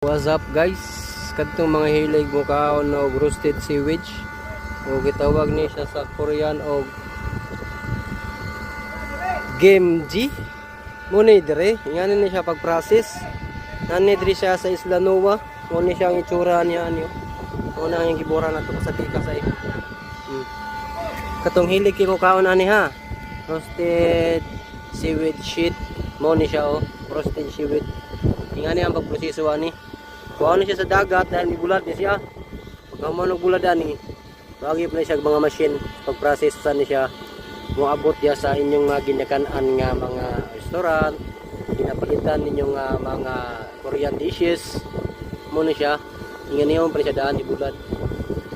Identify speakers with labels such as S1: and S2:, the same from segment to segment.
S1: What's up guys? Kadtong mga hilig mo kaon og roasted sewage o gitawag ni siya sa Korean og gemji. Muna dire, ingani ni siya pag-process. Nani diri siya sa Isla Nova. Muna siya ang itsura niya anyo. Muna ang gibura nato sa tika sa Katong hilig kay ko kaon ani ha. Roasted sewage sheet. Muna siya roasted sewage. Ingani ang pagproseso ani. Kuha na siya sa dagat dahil bulat niya siya. Pagka mo bulat ani, lagi pa siya mga machine pag-process sa ni siya. Moabot ya sa inyong ginakanan nga mga restaurant, ginapalitan ninyong mga Korean dishes. Mo na siya. Ingani mo pa siya daan di bulat.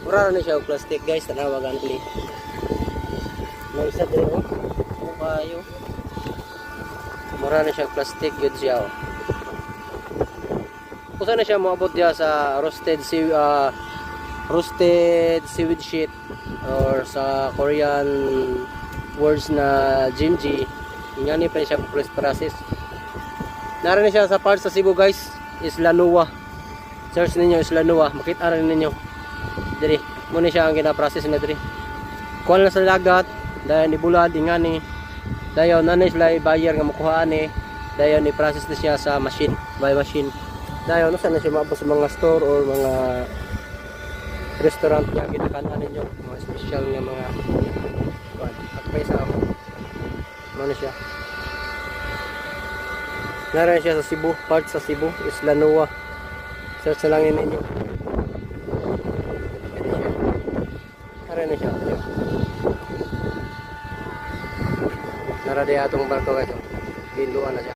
S1: Mura na siya og plastic guys, tanawagan ni. May isa dire kayo. Mura na siya plastic gyud siya Kung na siya moabot diya sa roasted sewage sheet or sa Korean words na jimji. Ingani pa siya process. Naran siya sa part sa Cebu guys, Isla Nova. Search ninyo Isla Nova, makita rin ninyo. Diri, muna siya ang gina-process na diri. Kuha na sa dagat, dahil ni bulad ingani. Dayon nanay sila buyer nga makuhaan ni. Dayon ni process na siya sa machine, by machine. Dayon no sana siya maabot sa mga store or mga restaurant nga ginakanan ninyo, mga special nga mga at paisa ako. Ano siya? Naran siya sa Cebu, part sa Cebu, Isla Nova. Search na lang ninyo. Naran na siya. Narade atong barko ito. Binduan na siya.